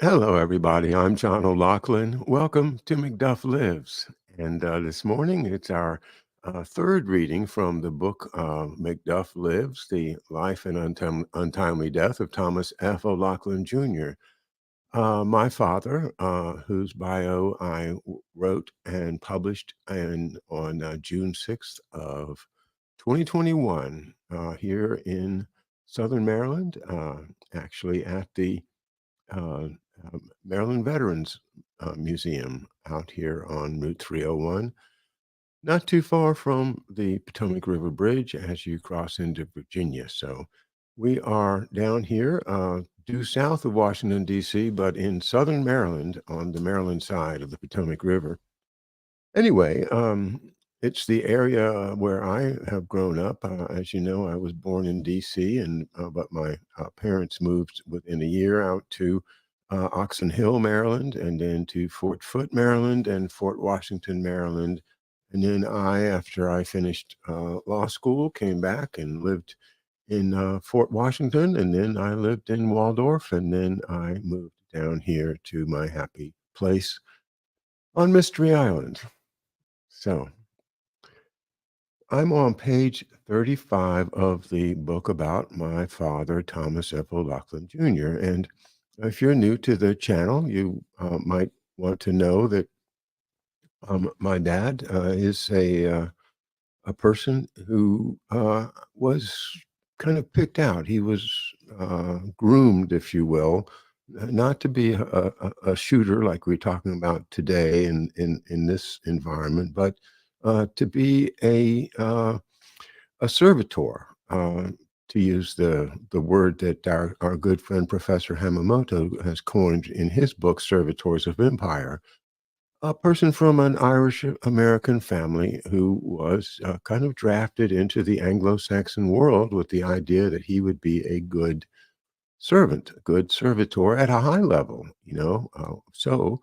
Hello, everybody. I'm John OLoughlin. Welcome to McDuff Lives. And this morning, it's our third reading from the book McDuff Lives, The Life and Untimely Death of Thomas F. O'Loughlin Jr. My father, whose bio wrote and published on June 6th of 2021 here in Southern Maryland, actually at the uh, Maryland Veterans Museum out here on Route 301, not too far from the Potomac River Bridge as you cross into Virginia. So we are down here due south of Washington, D.C., but in southern Maryland on the Maryland side of the Potomac River. Anyway, it's the area where I have grown up. As you know, I was born in D.C., but my parents moved within a year out to Oxon Hill, Maryland, and then to Fort Foote, Maryland, and Fort Washington, Maryland. And then after I finished law school, came back and lived in Fort Washington, and then I lived in Waldorf, and then I moved down here to my happy place on Mystery Island. So I'm on page 35 of the book about my father, Thomas F. O'Loughlin Jr. And if you're new to the channel, you might want to know that my dad is a person who was kind of picked out. He was groomed, if you will, not to be a shooter like we're talking about today in this environment, but to be a servitor, to use the word that our good friend Professor Hamamoto has coined in his book, Servitors of Empire. A person from an Irish American family who was kind of drafted into the Anglo-Saxon world with the idea that he would be a good servant, a good servitor at a high level, So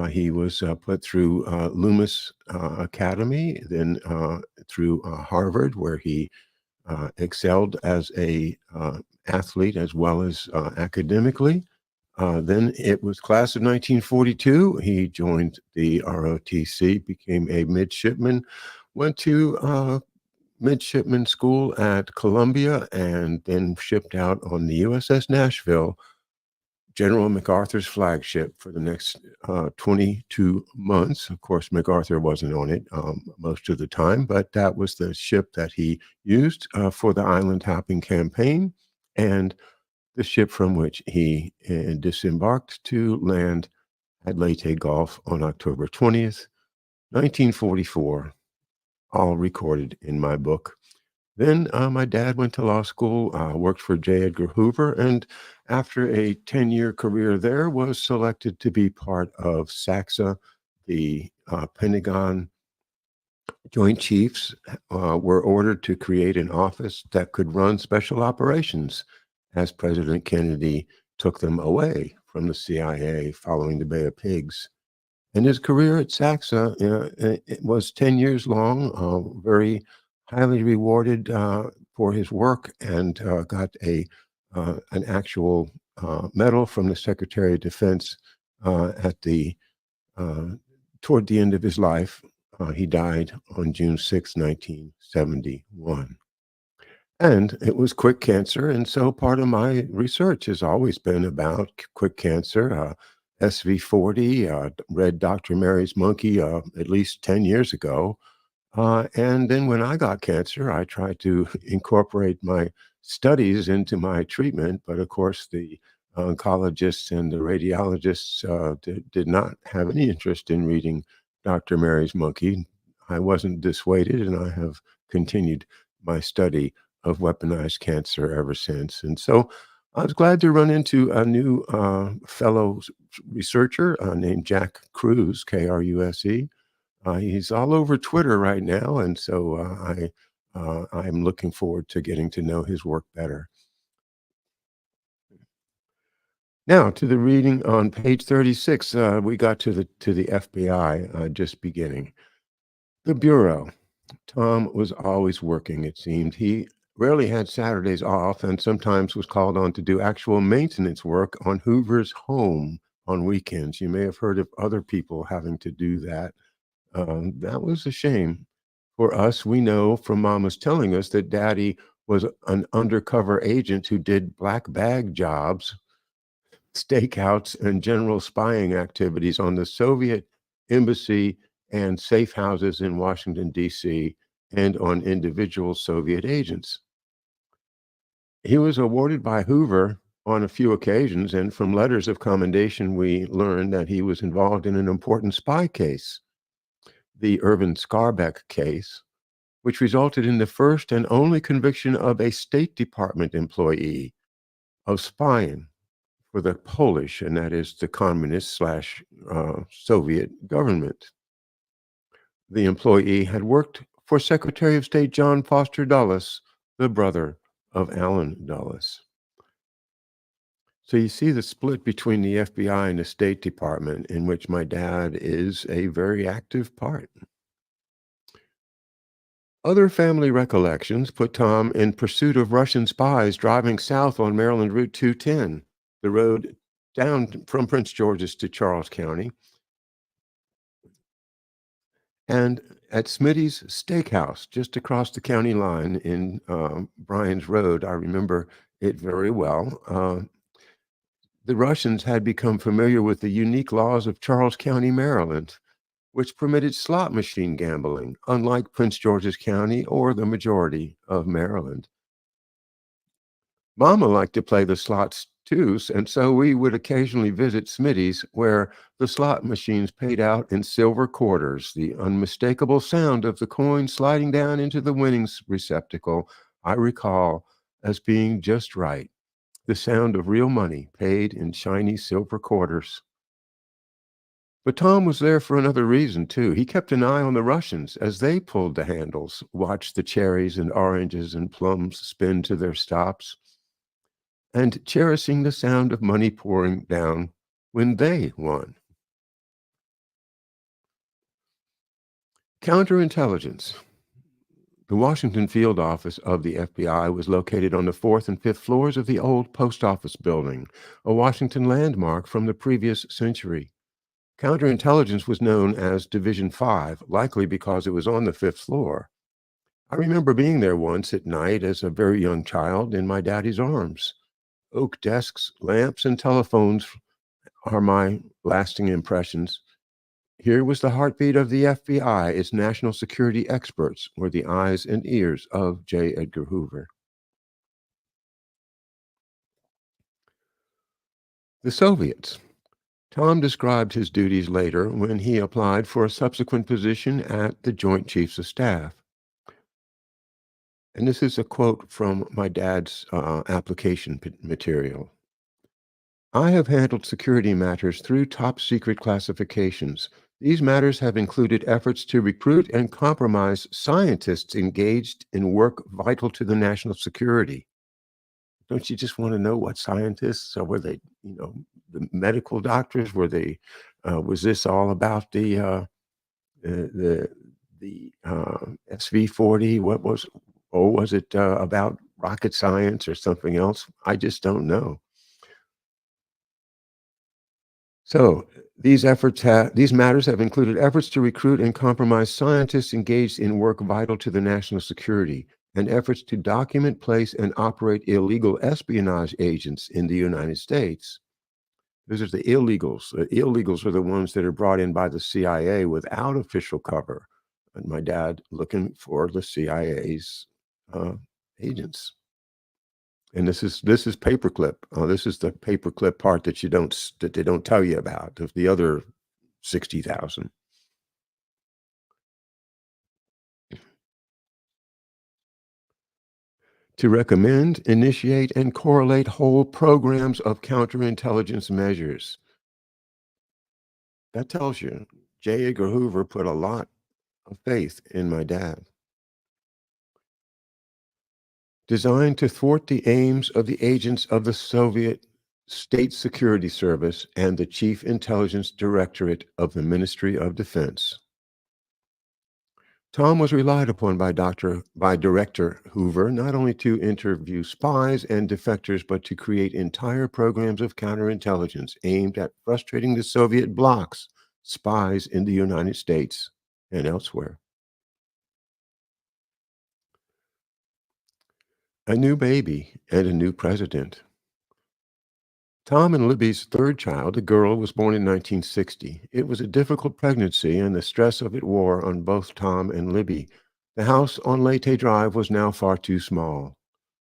he was put through Loomis Academy, then through Harvard, where he excelled as a athlete as well as academically. Then it was class of 1942. He joined the ROTC, became a midshipman, went to midshipman school at Columbia, and then shipped out on the USS Nashville, General MacArthur's flagship, for the next 22 months. Of course, MacArthur wasn't on it most of the time, but that was the ship that he used for the island hopping campaign, and the ship from which he disembarked to land at Leyte Gulf on October 20th, 1944, all recorded in my book. Then my dad went to law school, worked for J. Edgar Hoover, and after a 10-year career there, was selected to be part of SACSA, the Pentagon Joint Chiefs were ordered to create an office that could run special operations as President Kennedy took them away from the CIA following the Bay of Pigs. And his career at SACSA it was 10 years long, very highly rewarded for his work, and got an actual medal from the Secretary of Defense at the toward the end of his life. He died on June 6, 1971. And it was quick cancer. And so part of my research has always been about quick cancer. SV40, read Dr. Mary's Monkey at least 10 years ago. And then when I got cancer, I tried to incorporate my studies into my treatment. But of course, the oncologists and the radiologists did not have any interest in reading Dr. Mary's Monkey. I wasn't dissuaded, and I have continued my study of weaponized cancer ever since. And so I was glad to run into a new fellow researcher named Jack Kruse, Kruse. He's all over Twitter right now, and so I'm looking forward to getting to know his work better. Now to the reading on page 36. We got to the FBI just beginning. The Bureau. Tom was always working, it seemed. He rarely had Saturdays off, and sometimes was called on to do actual maintenance work on Hoover's home on weekends. You may have heard of other people having to do that. That was a shame. For us, we know from Mama's telling us that Daddy was an undercover agent who did black bag jobs, stakeouts, and general spying activities on the Soviet embassy and safe houses in Washington, D.C., and on individual Soviet agents. He was awarded by Hoover on a few occasions, and from letters of commendation, we learned that he was involved in an important spy case, the Irvin Scarbeck case, which resulted in the first and only conviction of a State Department employee of spying for the Polish, and that is the communist slash Soviet government. The employee had worked for Secretary of State John Foster Dulles, the brother of Allen Dulles. So you see the split between the FBI and the State Department, in which my dad is a very active part. Other family recollections put Tom in pursuit of Russian spies driving south on Maryland Route 210, the road down from Prince George's to Charles County, and at Smitty's Steakhouse, just across the county line in Bryan's Road. I remember it very well. The Russians had become familiar with the unique laws of Charles County, Maryland, which permitted slot machine gambling, unlike Prince George's County or the majority of Maryland. Mama liked to play the slots too, and so we would occasionally visit Smitty's, where the slot machines paid out in silver quarters. The unmistakable sound of the coin sliding down into the winnings receptacle I recall as being just right. The sound of real money paid in shiny silver quarters. But Tom was there for another reason, too. He kept an eye on the Russians as they pulled the handles, watched the cherries and oranges and plums spin to their stops, and cherishing the sound of money pouring down when they won. Counterintelligence. The Washington field office of the FBI was located on the 4th and 5th floors of the old post office building, a Washington landmark from the previous century. Counterintelligence was known as Division 5, likely because it was on the 5th floor. I remember being there once at night as a very young child in my daddy's arms. Oak desks, lamps, and telephones are my lasting impressions. Here was the heartbeat of the FBI. Its national security experts were the eyes and ears of J. Edgar Hoover. The Soviets. Tom described his duties later when he applied for a subsequent position at the Joint Chiefs of Staff. And this is a quote from my dad's application material. I have handled security matters through top secret classifications. These matters have included efforts to recruit and compromise scientists engaged in work vital to the national security. Don't you just want to know what scientists, or were they, the medical doctors? Were they, was this all about the SV-40? Was it about rocket science or something else? I just don't know. So these matters have included efforts to recruit and compromise scientists engaged in work vital to the national security, and efforts to document, place, and operate illegal espionage agents in the United States. Those are the illegals. The illegals are the ones that are brought in by the CIA without official cover. And my dad looking for the CIA's agents. And this is paperclip. This is the paperclip part that they don't tell you about, of the other 60,000. To recommend, initiate, and correlate whole programs of counterintelligence measures. That tells you J. Edgar Hoover put a lot of faith in my dad. Designed to thwart the aims of the agents of the Soviet State Security Service and the Chief Intelligence Directorate of the Ministry of Defense. Tom was relied upon by Director Hoover not only to interview spies and defectors, but to create entire programs of counterintelligence aimed at frustrating the Soviet bloc's spies in the United States and elsewhere. A new baby and a new president. Tom and Libby's third child, a girl, was born in 1960. It was a difficult pregnancy, and the stress of it wore on both Tom and Libby. The house on Leyte Drive was now far too small.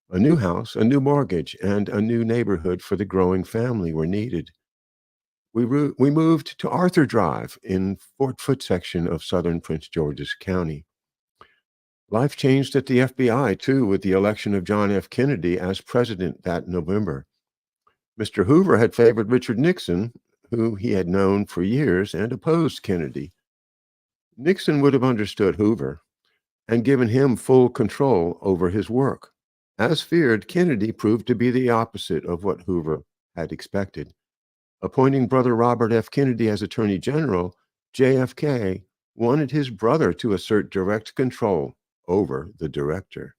A new house, a new mortgage, and a new neighborhood for the growing family were needed. We moved to Arthur Drive in Fort Foote section of southern Prince George's County. Life changed at the FBI, too, with the election of John F. Kennedy as president that November. Mr. Hoover had favored Richard Nixon, who he had known for years, and opposed Kennedy. Nixon would have understood Hoover and given him full control over his work. As feared, Kennedy proved to be the opposite of what Hoover had expected. Appointing brother Robert F. Kennedy as Attorney General, JFK wanted his brother to assert direct control over the director.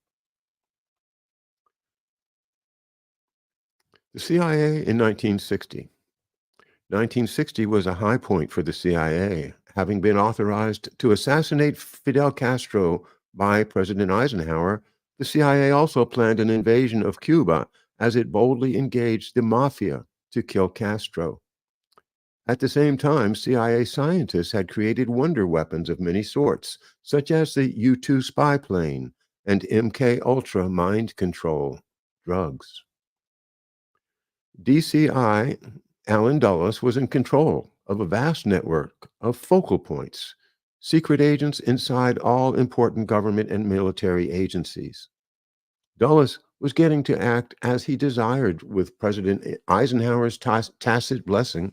The CIA in 1960. 1960 was a high point for the CIA, having been authorized to assassinate Fidel Castro by President Eisenhower. The CIA also planned an invasion of Cuba as it boldly engaged the mafia to kill Castro. At the same time, CIA scientists had created wonder weapons of many sorts, such as the U-2 spy plane and MK-Ultra mind control drugs. DCI Allen Dulles was in control of a vast network of focal points, secret agents inside all important government and military agencies. Dulles was getting to act as he desired with President Eisenhower's tacit blessing.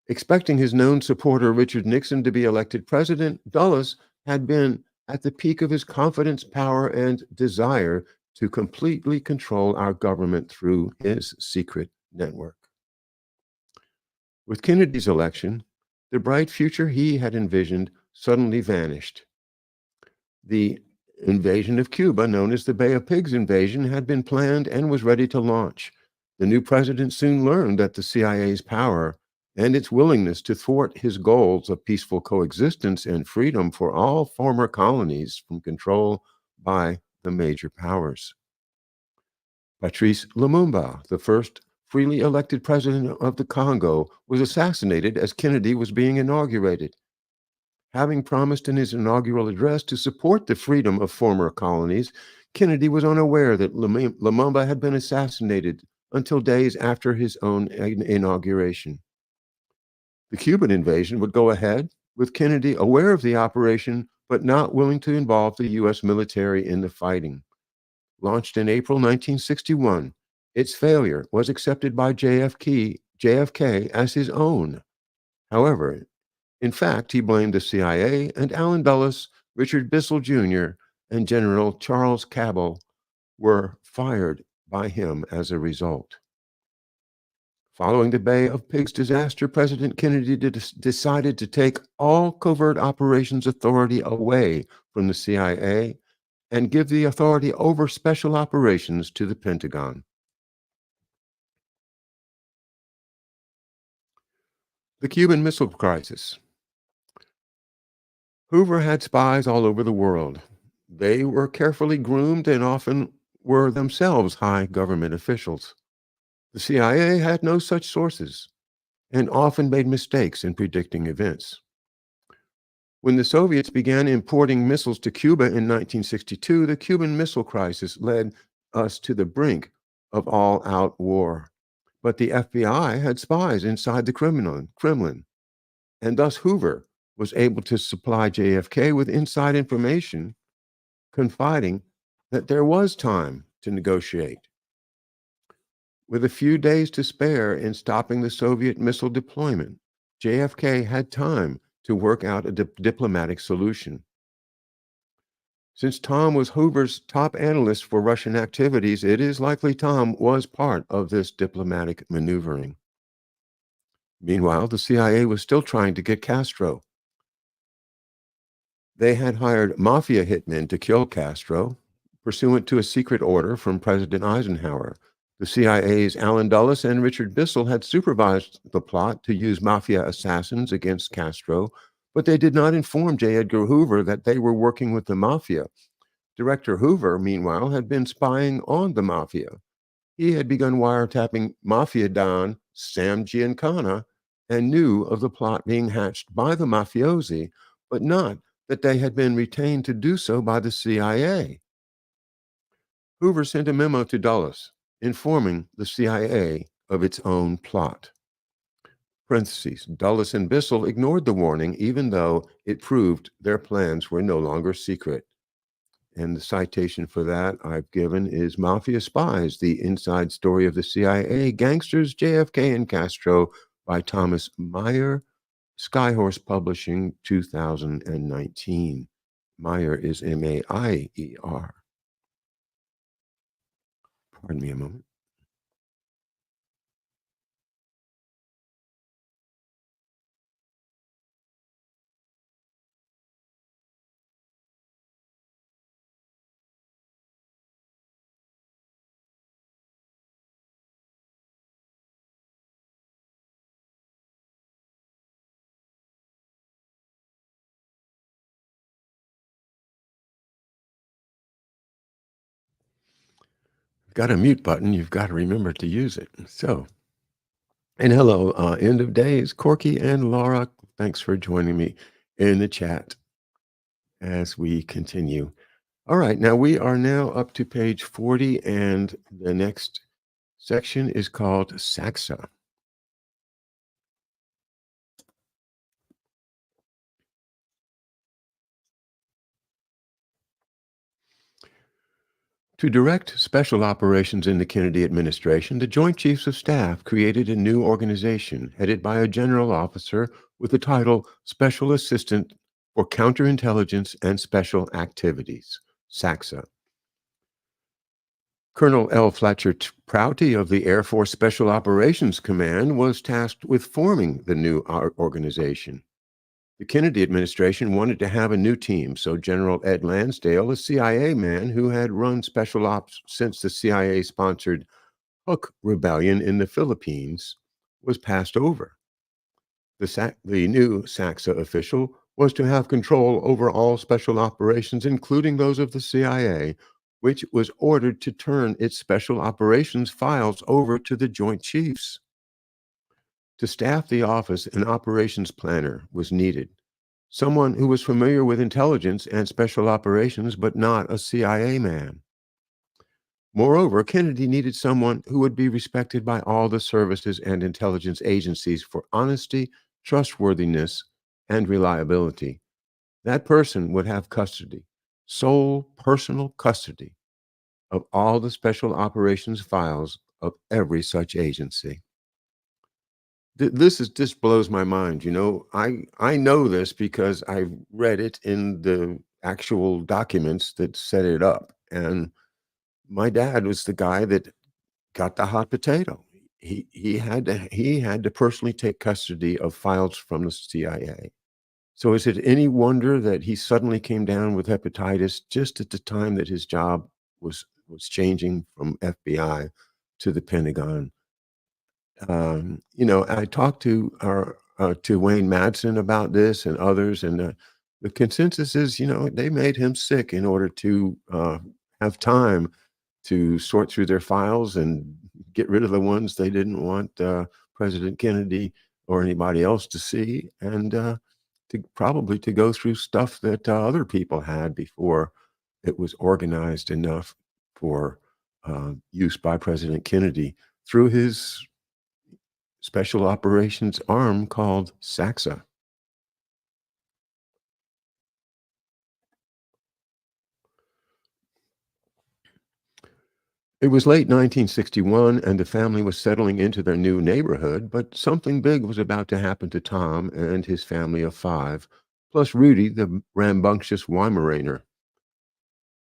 Expecting his known supporter Richard Nixon to be elected president, Dulles had been at the peak of his confidence, power, and desire to completely control our government through his secret network. With Kennedy's election, the bright future he had envisioned suddenly vanished. The invasion of Cuba, known as the Bay of Pigs invasion, had been planned and was ready to launch. The new president soon learned that the CIA's power and its willingness to thwart his goals of peaceful coexistence and freedom for all former colonies from control by the major powers. Patrice Lumumba, the first freely elected president of the Congo, was assassinated as Kennedy was being inaugurated. Having promised in his inaugural address to support the freedom of former colonies, Kennedy was unaware that Lumumba had been assassinated until days after his own inauguration. The Cuban invasion would go ahead, with Kennedy aware of the operation, but not willing to involve the U.S. military in the fighting. Launched in April 1961, its failure was accepted by JFK as his own. However, in fact, he blamed the CIA, and Allen Dulles, Richard Bissell Jr., and General Charles Cabell were fired by him as a result. Following the Bay of Pigs disaster, President Kennedy decided to take all covert operations authority away from the CIA and give the authority over special operations to the Pentagon. The Cuban Missile Crisis. Hoover had spies all over the world. They were carefully groomed and often were themselves high government officials. The CIA had no such sources and often made mistakes in predicting events. When the Soviets began importing missiles to Cuba in 1962, the Cuban Missile Crisis led us to the brink of all-out war. But the FBI had spies inside the Kremlin, and thus Hoover was able to supply JFK with inside information, confiding that there was time to negotiate. With a few days to spare in stopping the Soviet missile deployment, JFK had time to work out a diplomatic solution. Since Tom was Hoover's top analyst for Russian activities, it is likely Tom was part of this diplomatic maneuvering. Meanwhile, the CIA was still trying to get Castro. They had hired mafia hitmen to kill Castro, pursuant to a secret order from President Eisenhower. The CIA's Alan Dulles and Richard Bissell had supervised the plot to use mafia assassins against Castro, but they did not inform J. Edgar Hoover that they were working with the mafia. Director Hoover, meanwhile, had been spying on the mafia. He had begun wiretapping mafia don Sam Giancana and knew of the plot being hatched by the mafiosi, but not that they had been retained to do so by the CIA. Hoover sent a memo to Dulles informing the CIA of its own plot. Parentheses, Dulles and Bissell ignored the warning even though it proved their plans were no longer secret. And the citation for that I've given is Mafia Spies, the inside story of the CIA, gangsters, JFK, and Castro by Thomas Meyer, Skyhorse Publishing, 2019. Meyer is Maier. Pardon me a moment. Got a mute button, you've got to remember to use it. So, and hello, end of days, Corky and Laura. Thanks for joining me in the chat as we continue. All right, now we are now up to page 40, and the next section is called Saxa. To direct special operations in the Kennedy administration, the Joint Chiefs of Staff created a new organization headed by a general officer with the title Special Assistant for Counterintelligence and Special Activities, SACSA. Colonel L. Fletcher Prouty of the Air Force Special Operations Command was tasked with forming the new organization. The Kennedy administration wanted to have a new team, so General Ed Lansdale, a CIA man who had run special ops since the CIA-sponsored Hook Rebellion in the Philippines, was passed over. The new SACSA official was to have control over all special operations, including those of the CIA, which was ordered to turn its special operations files over to the Joint Chiefs. To staff the office, an operations planner was needed, someone who was familiar with intelligence and special operations, but not a CIA man. Moreover, Kennedy needed someone who would be respected by all the services and intelligence agencies for honesty, trustworthiness, and reliability. That person would have custody, sole personal custody, of all the special operations files of every such agency. This blows my mind. I know this because I read it in the actual documents that set it up, and my dad was the guy that got the hot potato. He had to personally take custody of files from the CIA. So is it any wonder that he suddenly came down with hepatitis just at the time that his job was changing from FBI to the Pentagon? I talked to Wayne Madsen about this and others, and the consensus is, they made him sick in order to have time to sort through their files and get rid of the ones they didn't want President Kennedy or anybody else to see, and to go through stuff that other people had before it was organized enough for use by President Kennedy through his special operations arm called SACSA. It was late 1961, and the family was settling into their new neighborhood, but something big was about to happen to Tom and his family of 5, plus Rudy, the rambunctious Weimaraner.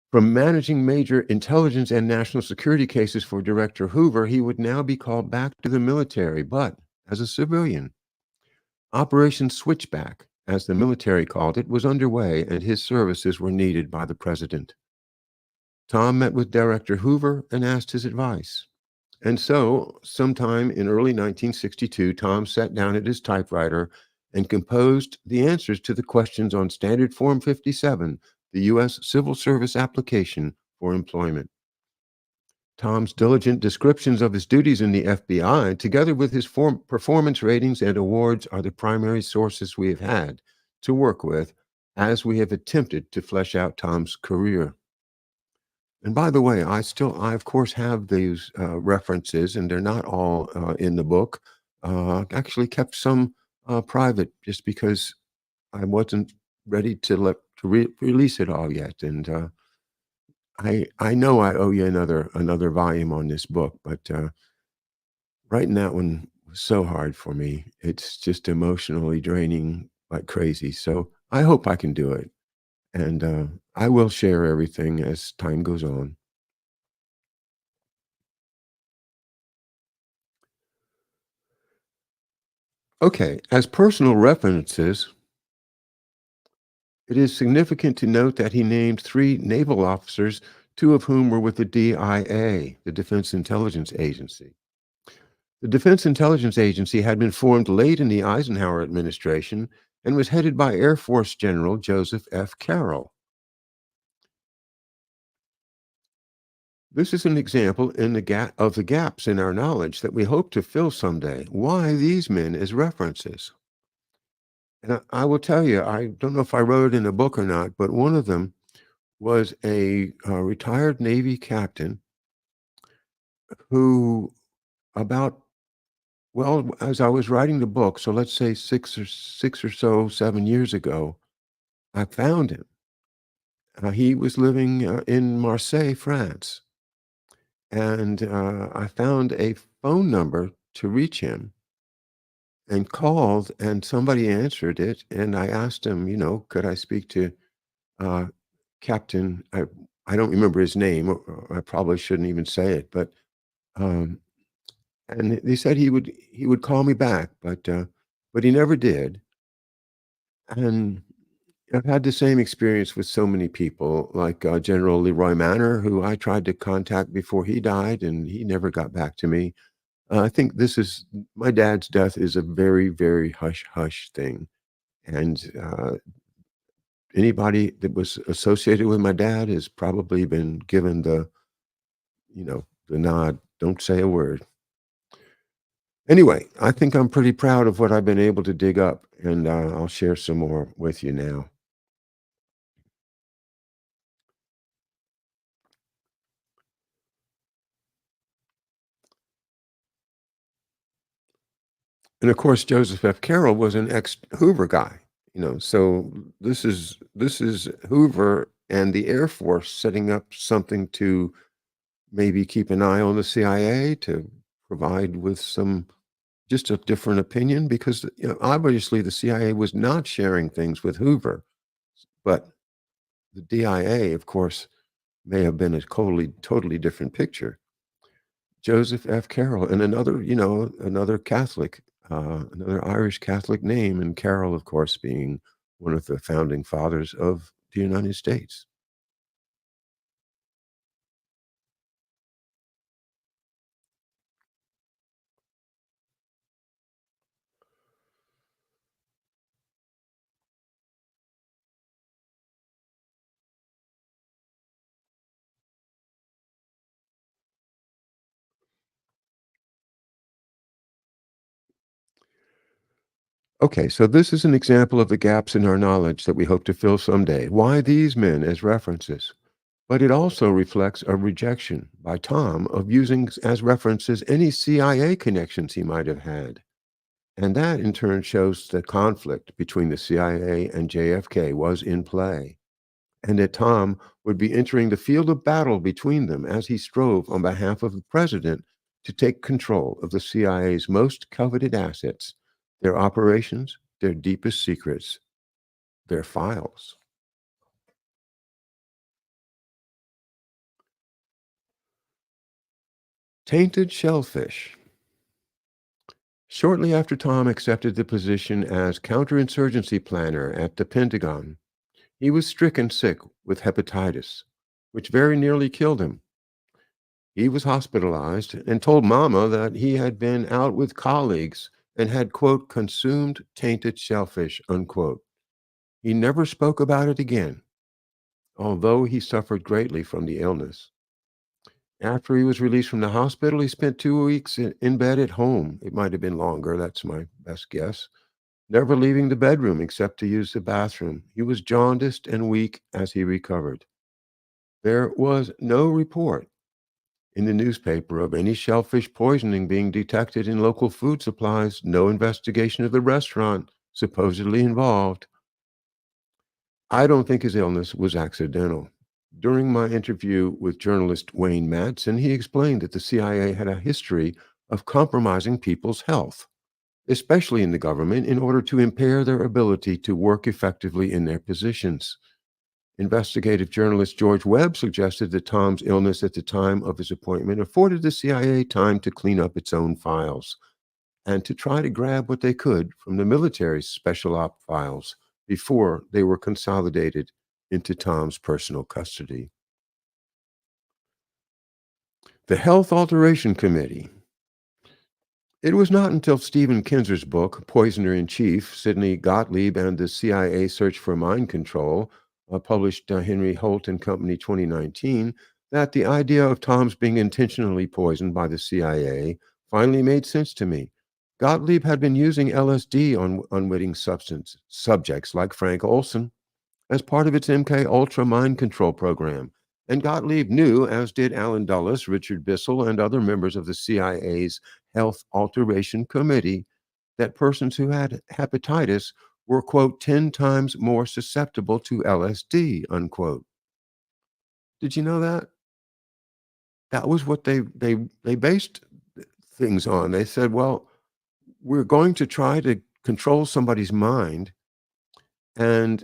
From managing major intelligence and national security cases for Director Hoover, he would now be called back to the military, but as a civilian. Operation Switchback, as the military called it, was underway and his services were needed by the president. Tom met with Director Hoover and asked his advice. And so, sometime in early 1962, Tom sat down at his typewriter and composed the answers to the questions on Standard Form 57, the U.S. Civil Service application for employment. Tom's diligent descriptions of his duties in the FBI, together with his performance ratings and awards, are the primary sources we have had to work with as we have attempted to flesh out Tom's career. And by the way, I of course have these references, and they're not all in the book. I actually kept some private just because I wasn't ready to release it all yet. And I know I owe you another volume on this book, but writing that one was so hard for me. It's just emotionally draining like crazy. So I hope I can do it, and I will share everything as time goes on. Okay, as personal references, it is significant to note that he named three naval officers, two of whom were with the DIA, the Defense Intelligence Agency. The Defense Intelligence Agency had been formed late in the Eisenhower administration and was headed by Air Force General Joseph F. Carroll. This is an example of the gaps in our knowledge that we hope to fill someday. Why these men as references? And I will tell you, I don't know if I wrote it in a book or not, but one of them was a retired Navy captain who, about, well, as I was writing the book, so let's say 7 years ago, I found him. He was living in Marseille, France, and I found a phone number to reach him and called, and somebody answered it, and I asked him, could I speak to uh, Captain, I don't remember his name, or I probably shouldn't even say it, but, um, and they said he would call me back, but he never did, and I've had the same experience with so many people, like, General Leroy Manor, who I tried to contact before he died, and he never got back to me. I think this is my dad's death is a very, very hush hush thing, and, anybody that was associated with my dad has probably been given the nod, "Don't say a word." Anyway, I think I'm pretty proud of what I've been able to dig up, and, I'll share some more with you now. And, of course, Joseph F. Carroll was an ex-Hoover guy, so this is Hoover and the Air Force setting up something to maybe keep an eye on the CIA, to provide with some just a different opinion because, obviously, the CIA was not sharing things with Hoover, but the DIA, of course, may have been a totally different picture. Joseph F. Carroll, and another Catholic, another Irish Catholic name, and Carroll, of course, being one of the founding fathers of the United States. Okay, so this is an example of the gaps in our knowledge that we hope to fill someday. Why these men as references? But it also reflects a rejection by Tom of using as references any CIA connections he might have had. And that in turn shows the conflict between the CIA and JFK was in play, and that Tom would be entering the field of battle between them as he strove on behalf of the president to take control of the CIA's most coveted assets, their operations, their deepest secrets, their files. Tainted shellfish. Shortly after Tom accepted the position as counterinsurgency planner at the Pentagon, he was stricken sick with hepatitis, which very nearly killed him. He was hospitalized and told Mama that he had been out with colleagues and had, quote, consumed tainted shellfish, unquote. He never spoke about it again, although he suffered greatly from the illness. After he was released from the hospital, he spent 2 weeks in bed at home. It might have been longer, that's my best guess. Never leaving the bedroom except to use the bathroom. He was jaundiced and weak as he recovered. There was no report in the newspaper of any shellfish poisoning being detected in local food supplies, no investigation of the restaurant supposedly involved. I don't think his illness was accidental. During my interview with journalist Wayne Madsen, he explained that the CIA had a history of compromising people's health, especially in the government, in order to impair their ability to work effectively in their positions. Investigative journalist George Webb suggested that Tom's illness at the time of his appointment afforded the CIA time to clean up its own files and to try to grab what they could from the military's special op files before they were consolidated into Tom's personal custody. The Health Alteration Committee. It was not until Stephen Kinzer's book, Poisoner in Chief, Sidney Gottlieb and the CIA Search for Mind Control, published Henry Holt and Company 2019, that the idea of Tom's being intentionally poisoned by the CIA finally made sense to me. Gottlieb had been using LSD on unwitting subjects like Frank Olson as part of its MK Ultra mind control program. And Gottlieb knew, as did Alan Dulles, Richard Bissell, and other members of the CIA's Health Alteration Committee, that persons who had hepatitis were, quote, 10 times more susceptible to LSD, unquote. Did you know that? That was what they based things on. They said, well, we're going to try to control somebody's mind, and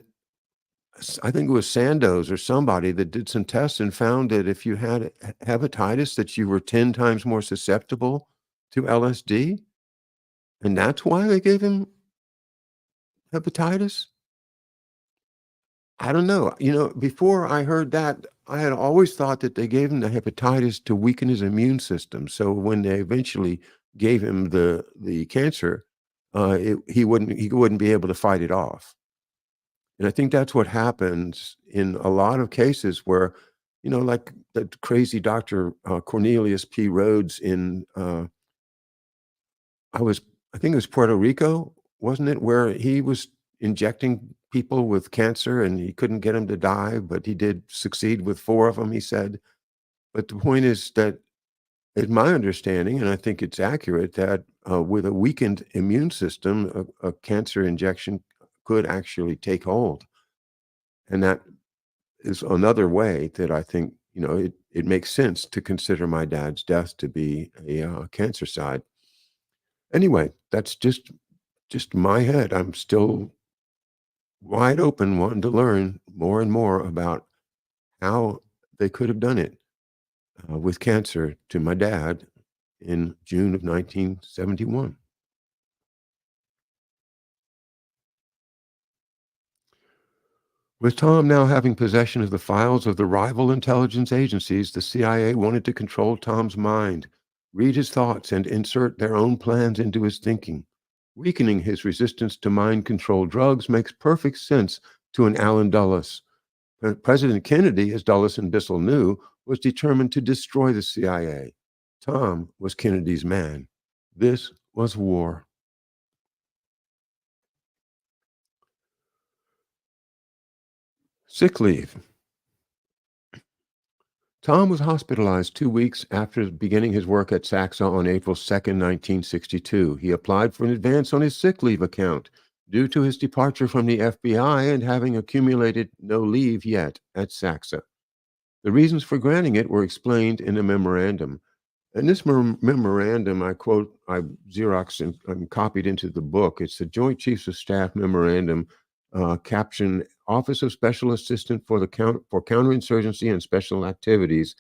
I think it was Sandoz or somebody that did some tests and found that if you had hepatitis, that you were 10 times more susceptible to LSD, and that's why they gave him hepatitis? I don't know. Before I heard that, I had always thought that they gave him the hepatitis to weaken his immune system, so when they eventually gave him the cancer, he wouldn't be able to fight it off. And I think that's what happens in a lot of cases where, like that crazy Dr. Cornelius P. Rhodes in, I think it was Puerto Rico, wasn't it? Where he was injecting people with cancer and he couldn't get them to die, but he did succeed with 4 of them, he said. But the point is that it's my understanding, and I think it's accurate, that with a weakened immune system, a cancer injection could actually take hold. And that is another way that I think, it makes sense to consider my dad's death to be a cancer-side. Anyway, that's just my head. I'm still wide open, wanting to learn more and more about how they could have done it with cancer to my dad in June of 1971. With Tom now having possession of the files of the rival intelligence agencies, the CIA wanted to control Tom's mind, read his thoughts, and insert their own plans into his thinking. Weakening his resistance to mind control drugs makes perfect sense to an Allen Dulles. President Kennedy, as Dulles and Bissell knew, was determined to destroy the CIA. Tom was Kennedy's man. This was war. Sick leave. Tom was hospitalized 2 weeks after beginning his work at SACSA on April 2nd, 1962. He applied for an advance on his sick leave account due to his departure from the FBI and having accumulated no leave yet at SACSA. The reasons for granting it were explained in a memorandum. And this memorandum, I quote, I Xeroxed and copied into the book. It's the Joint Chiefs of Staff memorandum, captioned Office of Special Assistant for Counterinsurgency and Special Activities,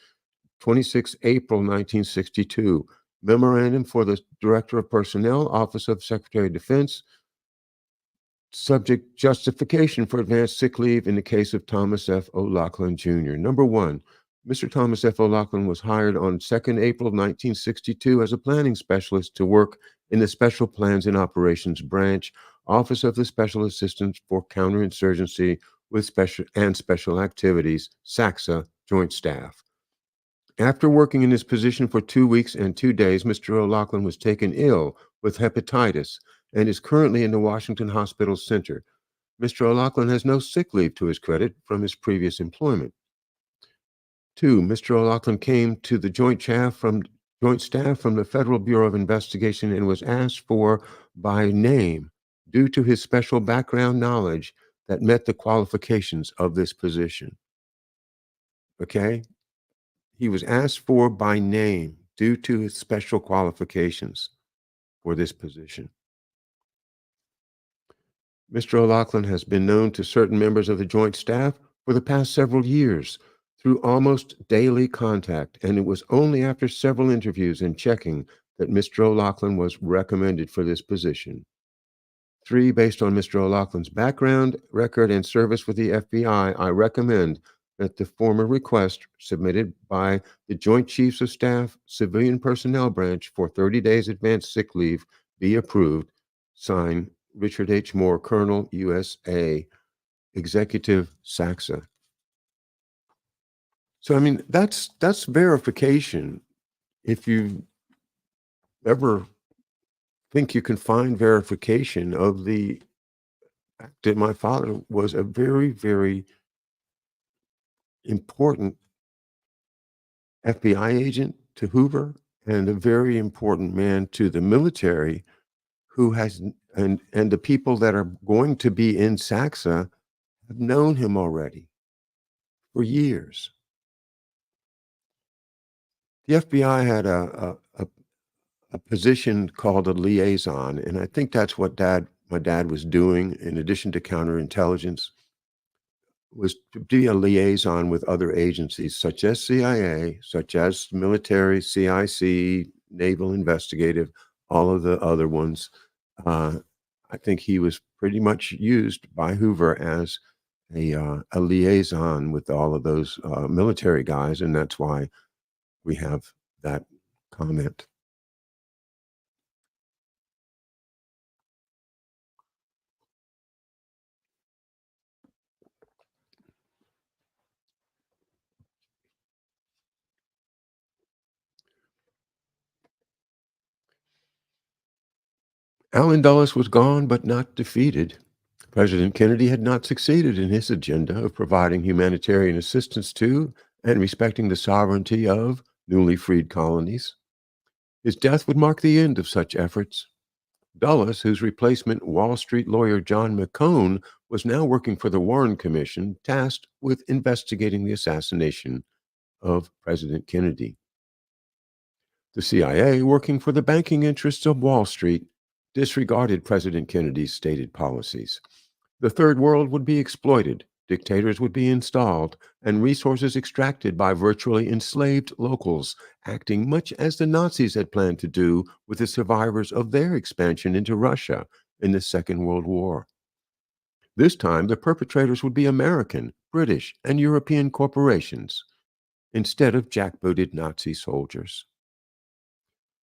26 April 1962. Memorandum for the Director of Personnel, Office of Secretary of Defense, subject justification for advanced sick leave in the case of Thomas F. OLoughlin Jr. Number one, Mr. Thomas F. OLoughlin was hired on 2nd April 1962 as a planning specialist to work in the Special Plans and Operations Branch, Office of the Special Assistant for Counterinsurgency with Special Activities, SACSA, Joint Staff. After working in this position for 2 weeks and 2 days, Mr. OLoughlin was taken ill with hepatitis and is currently in the Washington Hospital Center. Mr. OLoughlin has no sick leave to his credit from his previous employment. 2. Mr. OLoughlin came to the Joint Staff from the Federal Bureau of Investigation and was asked for by name due to his special background knowledge that met the qualifications of this position. Okay? He was asked for by name due to his special qualifications for this position. Mr. OLoughlin has been known to certain members of the Joint Staff for the past several years through almost daily contact, and it was only after several interviews and checking that Mr. OLoughlin was recommended for this position. 3, based on Mr. OLoughlin's background, record, and service with the FBI, I recommend that the former request submitted by the Joint Chiefs of Staff Civilian Personnel Branch for 30 days advance sick leave be approved. Signed, Richard H. Moore, Colonel, USA, Executive, SACSA. So, I mean, that's verification. If you ever think you can find verification of the fact that my father was a very, very important FBI agent to Hoover and a very important man to the military who has, and the people that are going to be in SACSA have known him already for years. The FBI had a position called a liaison, and I think that's what my dad was doing in addition to counterintelligence, was to be a liaison with other agencies such as CIA, such as military, CIC, Naval Investigative, all of the other ones. I think he was pretty much used by Hoover as a liaison with all of those military guys, and that's why we have that comment. Allen Dulles was gone but not defeated. President Kennedy had not succeeded in his agenda of providing humanitarian assistance to and respecting the sovereignty of newly freed colonies. His death would mark the end of such efforts. Dulles, whose replacement, Wall Street lawyer John McCone, was now working for the Warren Commission, tasked with investigating the assassination of President Kennedy. The CIA, working for the banking interests of Wall Street, disregarded President Kennedy's stated policies. The Third World would be exploited, dictators would be installed, and resources extracted by virtually enslaved locals, acting much as the Nazis had planned to do with the survivors of their expansion into Russia in the Second World War. This time, the perpetrators would be American, British, and European corporations, instead of jackbooted Nazi soldiers.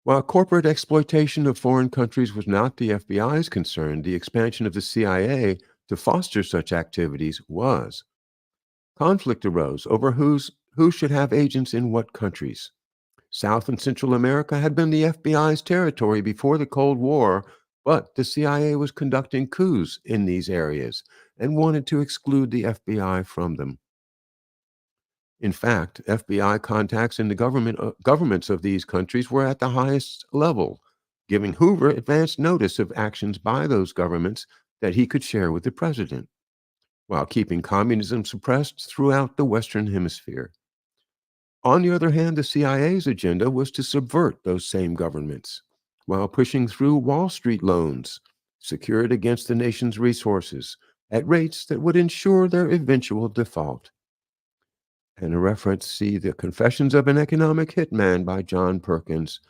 While corporate exploitation of foreign countries was not the FBI's concern, the expansion of the CIA to foster such activities was. Conflict arose over who should have agents in what countries. South and Central America had been the FBI's territory before the Cold War, but the CIA was conducting coups in these areas and wanted to exclude the FBI from them. In fact, FBI contacts in the governments of these countries were at the highest level, giving Hoover advance notice of actions by those governments that he could share with the president, while keeping communism suppressed throughout the Western Hemisphere. On the other hand, the CIA's agenda was to subvert those same governments, while pushing through Wall Street loans, secured against the nation's resources, at rates that would ensure their eventual default. And a reference, see The Confessions of an Economic Hitman by John Perkins,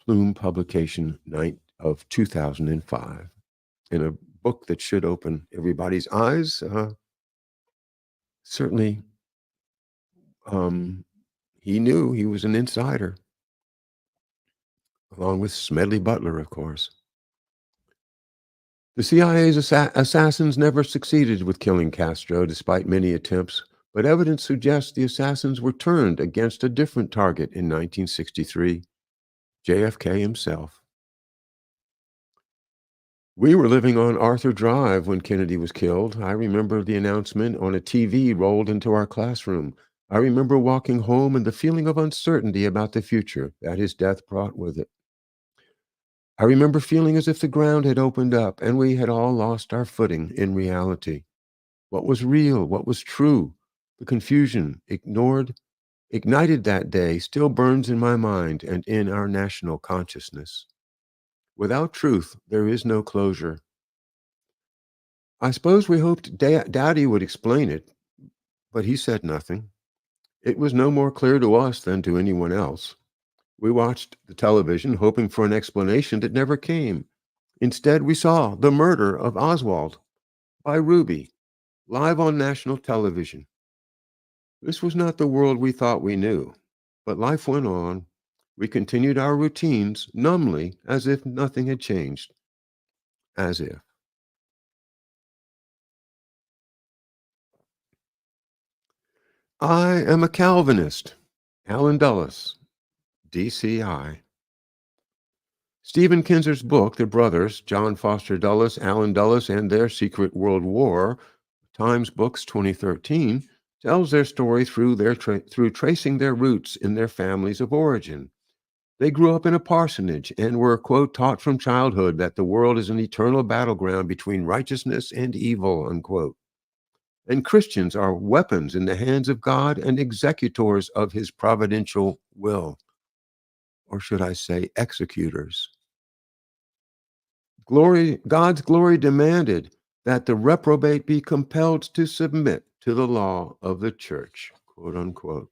Plume publication of 2005. In a book that should open everybody's eyes, certainly he knew he was an insider, along with Smedley Butler, of course. The CIA's assassins never succeeded with killing Castro, despite many attempts, but evidence suggests the assassins were turned against a different target in 1963, JFK himself. We were living on Arthur Drive when Kennedy was killed. I remember the announcement on a TV rolled into our classroom. I remember walking home and the feeling of uncertainty about the future that his death brought with it. I remember feeling as if the ground had opened up and we had all lost our footing in reality. What was real? What was true? The confusion, ignited that day, still burns in my mind and in our national consciousness. Without truth, there is no closure. I suppose we hoped Daddy would explain it, but he said nothing. It was no more clear to us than to anyone else. We watched the television, hoping for an explanation that never came. Instead, we saw the murder of Oswald by Ruby, live on national television. This was not the world we thought we knew, but life went on. We continued our routines numbly, as if nothing had changed. As if. I am a Calvinist. Alan Dulles, DCI. Stephen Kinzer's book, The Brothers, John Foster Dulles, Alan Dulles, and Their Secret World War, Times Books 2013, tells their story through tracing their roots in their families of origin. They grew up in a parsonage and were, quote, taught from childhood that the world is an eternal battleground between righteousness and evil, unquote. And Christians are weapons in the hands of God and executors of his providential will. Or should I say, executors. God's glory demanded that the reprobate be compelled to submit to the law of the church, quote unquote.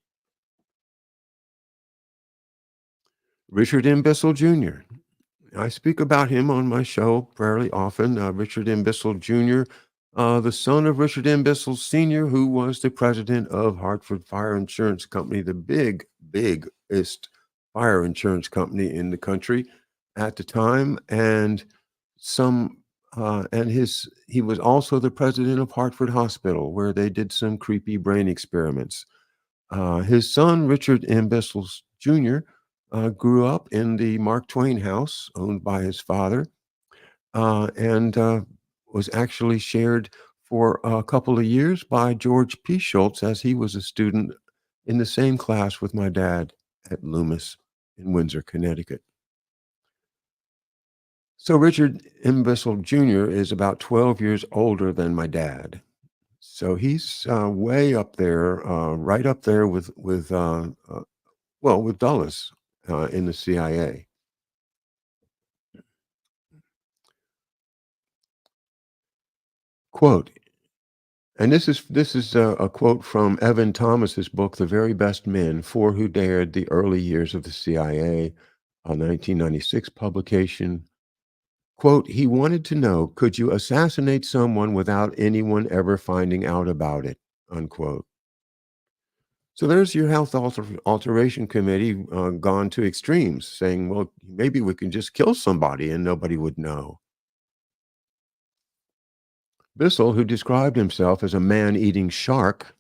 Richard M. Bissell Jr. I speak about him on my show fairly often. Richard M. Bissell Jr., the son of Richard M. Bissell Sr., who was the president of Hartford Fire Insurance Company, the biggest fire insurance company in the country at the time, and he was also the president of Hartford Hospital, where they did some creepy brain experiments. His son, Richard M. Bissell Jr., grew up in the Mark Twain house owned by his father, and was actually shared for a couple of years by George P. Schultz, as he was a student in the same class with my dad at Loomis in Windsor, Connecticut. So Richard M. Bissell Jr. is about 12 years older than my dad. So he's way up there, right up there with Dulles in the CIA. Quote, and this is a quote from Evan Thomas's book, The Very Best Men: Four Who Dared the Early Years of the CIA, a 1996 publication. Quote, he wanted to know, could you assassinate someone without anyone ever finding out about it? Unquote. So there's your health alteration committee gone to extremes, saying, well, maybe we can just kill somebody and nobody would know. Bissell, who described himself as a man-eating shark,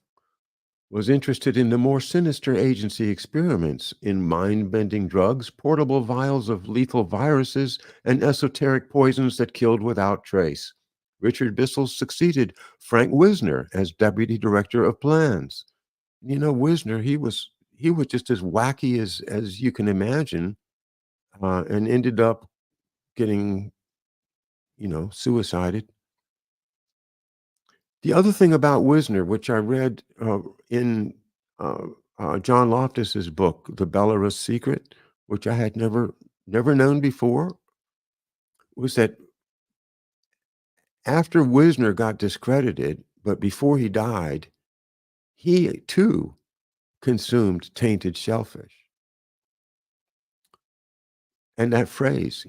was interested in the more sinister agency experiments in mind-bending drugs, portable vials of lethal viruses, and esoteric poisons that killed without trace. Richard Bissell succeeded Frank Wisner as deputy director of plans. You know, Wisner, he was just as wacky as you can imagine, and ended up getting, suicided. The other thing about Wisner, which I read in John Loftus's book, The Belarus Secret, which I had never known before, was that after Wisner got discredited, but before he died, he too consumed tainted shellfish. And that phrase,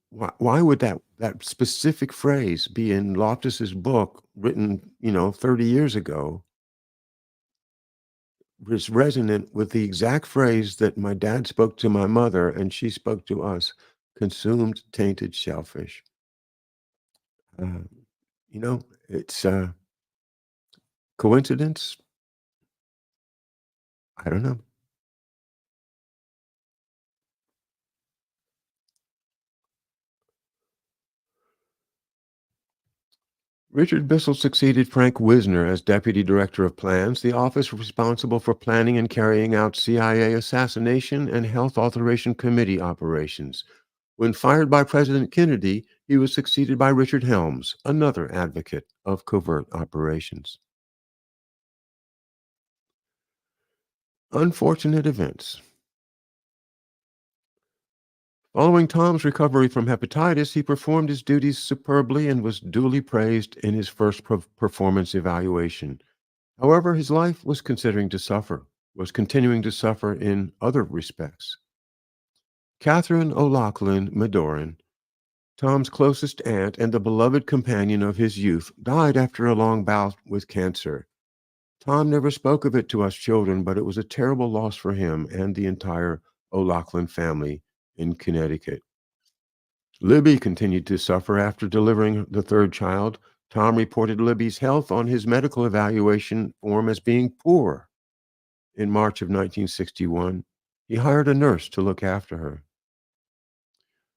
why would that specific phrase be in Loftus's book written, 30 years ago, was resonant with the exact phrase that my dad spoke to my mother and she spoke to us, consumed tainted shellfish. Uh, it's coincidence. I don't know. Richard Bissell succeeded Frank Wisner as Deputy Director of Plans, the office responsible for planning and carrying out CIA assassination and Health Authorization Committee operations. When fired by President Kennedy, he was succeeded by Richard Helms, another advocate of covert operations. Unfortunate events. Following Tom's recovery from hepatitis, he performed his duties superbly and was duly praised in his first performance evaluation. However, his life was continuing to suffer in other respects. Catherine O'Loughlin Madoran, Tom's closest aunt and the beloved companion of his youth, died after a long bout with cancer. Tom never spoke of it to us children, but it was a terrible loss for him and the entire O'Loughlin family in Connecticut. Libby continued to suffer after delivering the third child. Tom reported Libby's health on his medical evaluation form as being poor. In March of 1961, he hired a nurse to look after her.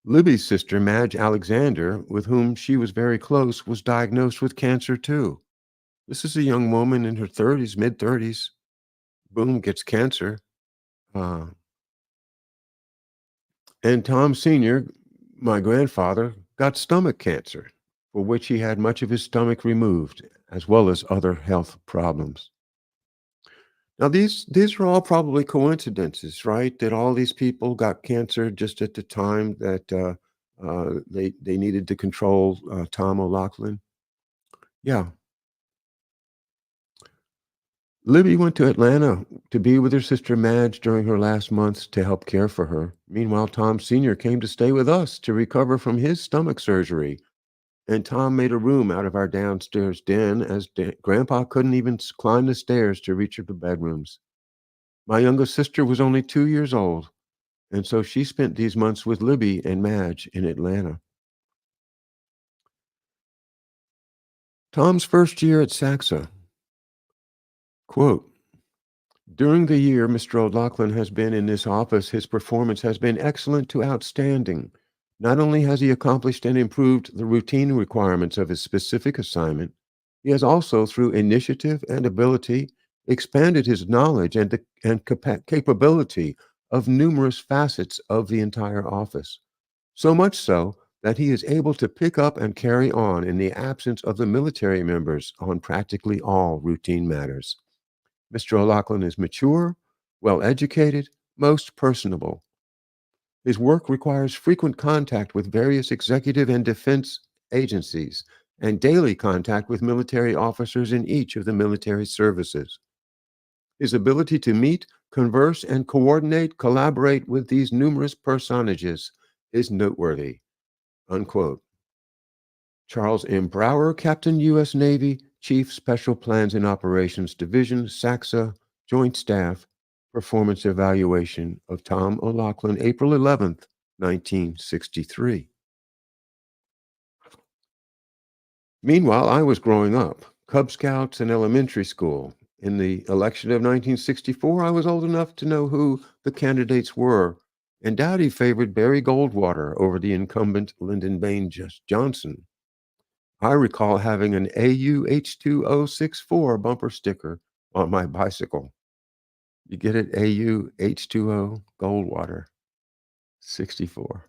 Libby's sister, Madge Alexander, with whom she was very close, was diagnosed with cancer too. This is a young woman in her 30s, mid 30s. Boom, gets cancer. Uh, and Tom Sr., my grandfather, got stomach cancer, for which he had much of his stomach removed, as well as other health problems. Now, these are all probably coincidences, right? That all these people got cancer just at the time that they needed to control Tom O'Loughlin. Yeah, Libby went to Atlanta to be with her sister Madge during her last months to help care for her. Meanwhile, Tom Sr. came to stay with us to recover from his stomach surgery. And Tom made a room out of our downstairs den as Grandpa couldn't even climb the stairs to reach the bedrooms. My youngest sister was only 2 years old, and so she spent these months with Libby and Madge in Atlanta. Tom's first year at Saxa. Quote, during the year Mr. O'Loughlin has been in this office, his performance has been excellent to outstanding. Not only has he accomplished and improved the routine requirements of his specific assignment, he has also, through initiative and ability, expanded his knowledge and capability of numerous facets of the entire office. So much so that he is able to pick up and carry on in the absence of the military members on practically all routine matters. Mr. O'Loughlin is mature, well educated, most personable. His work requires frequent contact with various executive and defense agencies and daily contact with military officers in each of the military services. His ability to meet, converse, and collaborate with these numerous personages is noteworthy. Unquote. Charles M. Brower, Captain, U.S. Navy, Chief Special Plans and Operations Division, SACSA, Joint Staff, Performance Evaluation of Tom O'Loughlin, April 11th, 1963. Meanwhile, I was growing up, Cub Scouts and elementary school. In the election of 1964, I was old enough to know who the candidates were, and Dowdy favored Barry Goldwater over the incumbent Lyndon Baines Johnson. I recall having an AU-H2064 bumper sticker on my bicycle. You get it? AU-H20 Goldwater 64.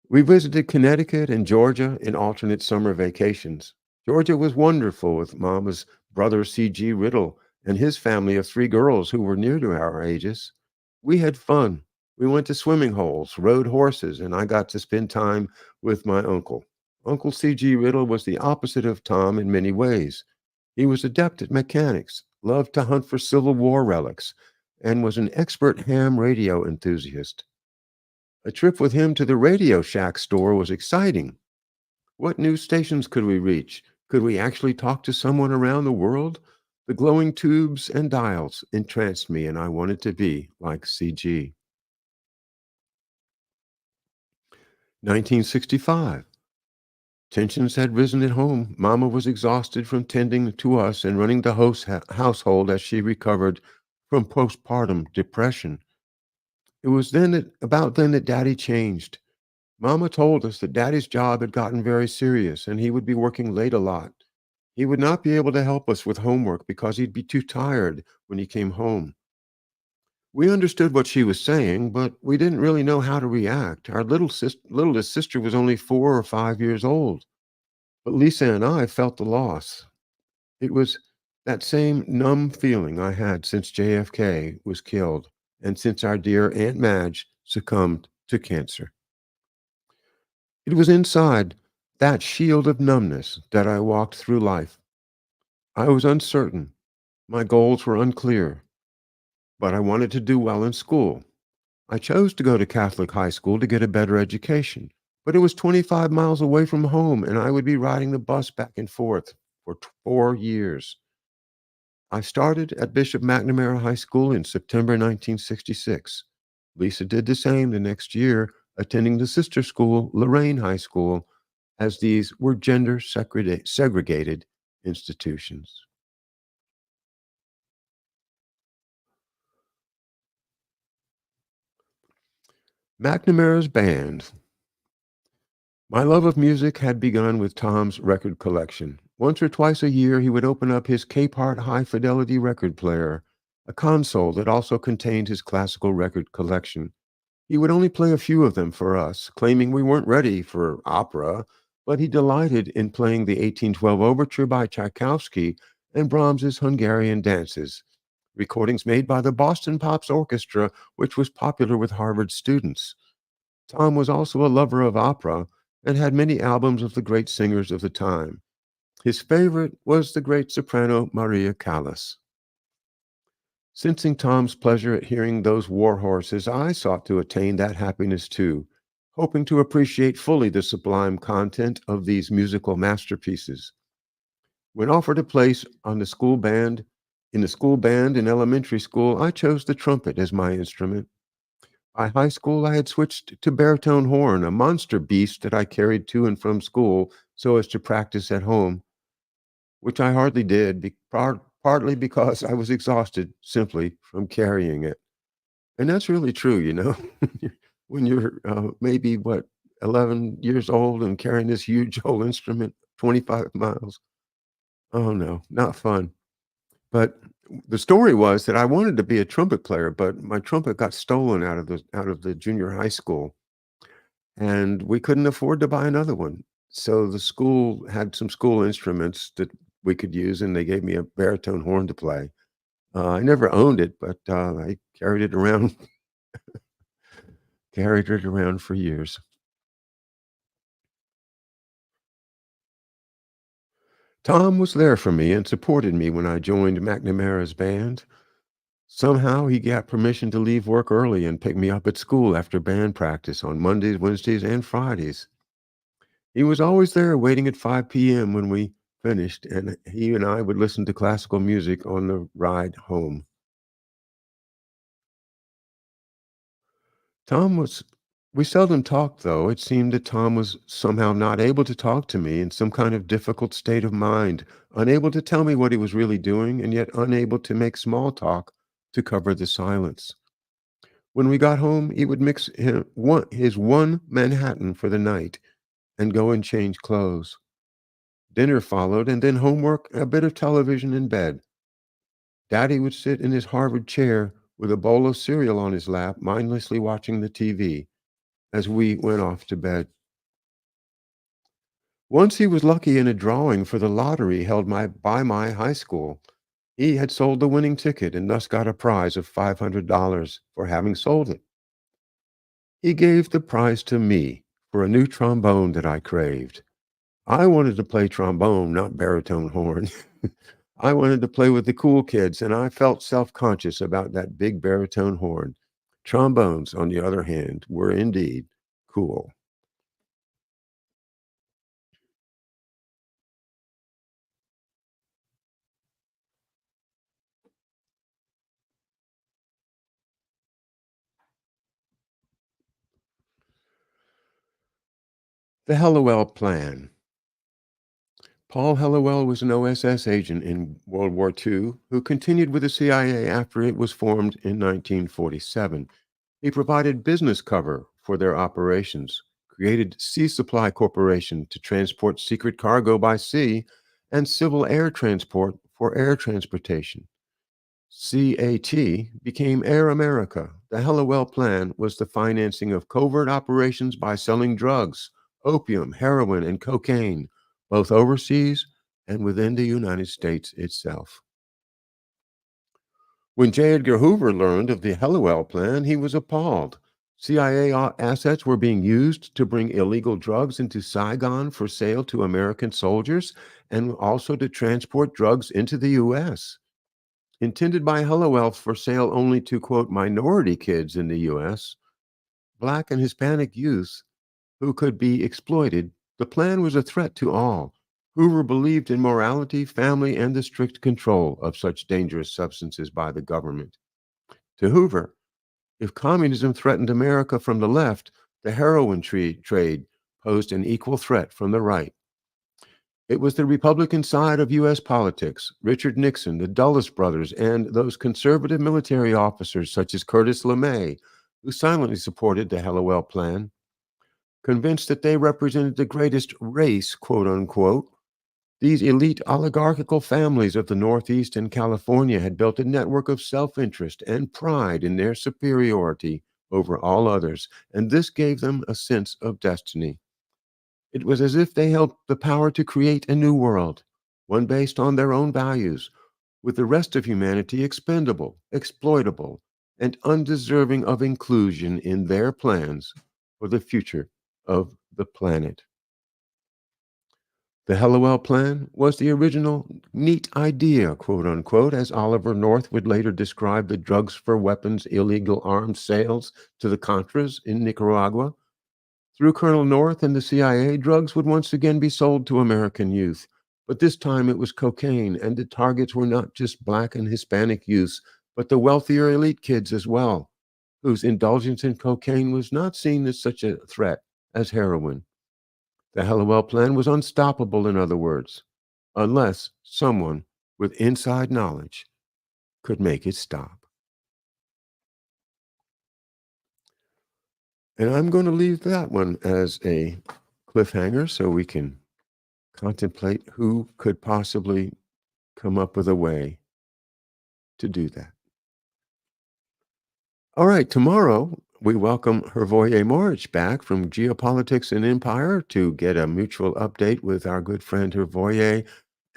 We visited Connecticut and Georgia in alternate summer vacations. Georgia was wonderful with Mama's brother C.G. Riddle and his family of 3 girls who were near to our ages. We had fun. We went to swimming holes, rode horses, and I got to spend time with my uncle. Uncle C.G. Riddle was the opposite of Tom in many ways. He was adept at mechanics, loved to hunt for Civil War relics, and was an expert ham radio enthusiast. A trip with him to the Radio Shack store was exciting. What new stations could we reach? Could we actually talk to someone around the world? The glowing tubes and dials entranced me, and I wanted to be like CG. 1965. Tensions had risen at home. Mama was exhausted from tending to us and running the household as she recovered from postpartum depression. It was about then that Daddy changed. Mama told us that Daddy's job had gotten very serious and he would be working late a lot. He would not be able to help us with homework because he'd be too tired when he came home. We understood what she was saying, but we didn't really know how to react. Our littlest sister was only 4 or 5 years old, but Lisa and I felt the loss. It was that same numb feeling I had since JFK was killed and since our dear Aunt Madge succumbed to cancer. It was inside that shield of numbness that I walked through life. I was uncertain. My goals were unclear, but I wanted to do well in school. I chose to go to Catholic high school to get a better education, but it was 25 miles away from home, and I would be riding the bus back and forth for 4 years. I started at Bishop McNamara High School in September 1966. Lisa did the same the next year, attending the sister school, Lorraine High School, as these were gender segregated institutions. McNamara's band. My love of music had begun with Tom's record collection. Once or twice a year, he would open up his Capehart high fidelity record player, a console that also contained his classical record collection. He would only play a few of them for us, claiming we weren't ready for opera, but he delighted in playing the 1812 Overture by Tchaikovsky and Brahms's Hungarian Dances, recordings made by the Boston Pops Orchestra, which was popular with Harvard students. Tom was also a lover of opera and had many albums of the great singers of the time. His favorite was the great soprano Maria Callas. Sensing Tom's pleasure at hearing those war horses, I sought to attain that happiness too, hoping to appreciate fully the sublime content of these musical masterpieces. When offered a place on the school band, in elementary school, I chose the trumpet as my instrument. By high school, I had switched to baritone horn, a monster beast that I carried to and from school so as to practice at home, which I hardly did, partly because I was exhausted simply from carrying it. And that's really true, you know. When you're maybe, 11 years old and carrying this huge old instrument 25 miles. Oh, no, not fun. But the story was that I wanted to be a trumpet player, but my trumpet got stolen out of the junior high school, and we couldn't afford to buy another one. So the school had some school instruments that we could use, and they gave me a baritone horn to play. I never owned it, but I carried it around carried it around for years. Tom was there for me and supported me when I joined McNamara's band. Somehow he got permission to leave work early and pick me up at school after band practice on Mondays, Wednesdays, and Fridays. He was always there waiting at 5 p.m. when we finished, and he and I would listen to classical music on the ride home. Tom was we seldom talked, though. It seemed that Tom was somehow not able to talk to me, in some kind of difficult state of mind, unable to tell me what he was really doing, and yet unable to make small talk to cover the silence. When we got home, he would mix his one Manhattan for the night and go and change clothes. Dinner followed, and then homework, a bit of television, and bed. Daddy would sit in his Harvard chair with a bowl of cereal on his lap, mindlessly watching the TV as we went off to bed. Once he was lucky in a drawing for the lottery held by my high school. He had sold the winning ticket and thus got a prize of $500 for having sold it. He gave the prize to me for a new trombone that I craved. I wanted to play trombone, not baritone horn. I wanted to play with the cool kids, and I felt self-conscious about that big baritone horn. Trombones, on the other hand, were indeed cool. The Hallowell Plan. Paul Hallowell was an OSS agent in World War II who continued with the CIA after it was formed in 1947. He provided business cover for their operations, created Sea Supply Corporation to transport secret cargo by sea, and civil air transport for air transportation. CAT became Air America. The Hallowell Plan was the financing of covert operations by selling drugs, opium, heroin, and cocaine, both overseas and within the United States itself. When J. Edgar Hoover learned of the Hallowell Plan, he was appalled. CIA assets were being used to bring illegal drugs into Saigon for sale to American soldiers and also to transport drugs into the U.S. Intended by Hallowell for sale only to, quote, minority kids in the U.S., Black and Hispanic youth who could be exploited, the plan was a threat to all. Hoover believed in morality, family, and the strict control of such dangerous substances by the government. To Hoover, if communism threatened America from the left, the heroin trade posed an equal threat from the right. It was the Republican side of U.S. politics, Richard Nixon, the Dulles brothers, and those conservative military officers such as Curtis LeMay, who silently supported the Hallowell Plan, convinced that they represented the greatest race, quote unquote. These elite oligarchical families of the Northeast and California had built a network of self-interest and pride in their superiority over all others, and this gave them a sense of destiny. It was as if they held the power to create a new world, one based on their own values, with the rest of humanity expendable, exploitable, and undeserving of inclusion in their plans for the future of the planet. The Hallowell Plan was the original neat idea, quote unquote, as Oliver North would later describe the drugs for weapons illegal arms sales to the Contras in Nicaragua. Through Colonel North and the CIA, drugs would once again be sold to American youth. But this time it was cocaine, and the targets were not just Black and Hispanic youths, but the wealthier elite kids as well, whose indulgence in cocaine was not seen as such a threat as heroin. The Hallowell Plan was unstoppable, in other words, unless someone with inside knowledge could make it stop. And I'm going to leave that one as a cliffhanger so we can contemplate who could possibly come up with a way to do that. All right, tomorrow we welcome Hervoye Morich back from Geopolitics and Empire to get a mutual update with our good friend Hervoye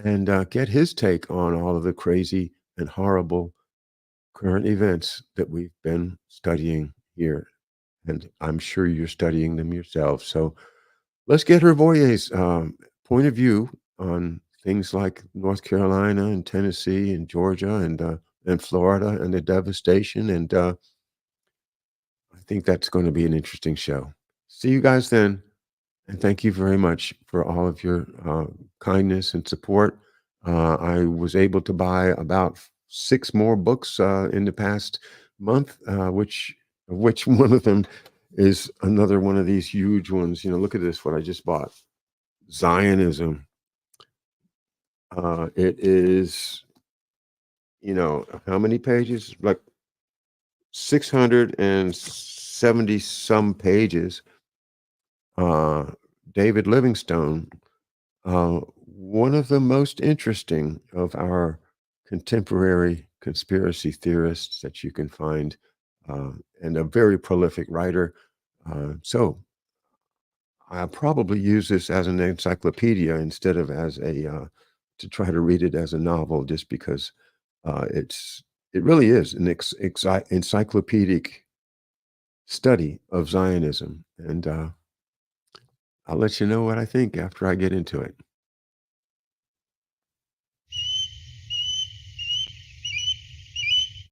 and get his take on all of the crazy and horrible current events that we've been studying here. And I'm sure you're studying them yourself. So let's get Hervoye's point of view on things like North Carolina and Tennessee and Georgia and Florida and the devastation. And I think that's going to be an interesting show. See you guys then. And thank you very much for all of your kindness and support. I was able to buy about 6 more books in the past month, which one of them is another one of these huge ones. You know, look at this, what I just bought. Zionism. It is, you know, how many pages? Like 670 some pages. David Livingstone, one of the most interesting of our contemporary conspiracy theorists that you can find, and a very prolific writer. So I'll probably use this as an encyclopedia instead of as a to try to read it as a novel, just because it really is an encyclopedic study of Zionism, and I'll let you know what I think after I get into it.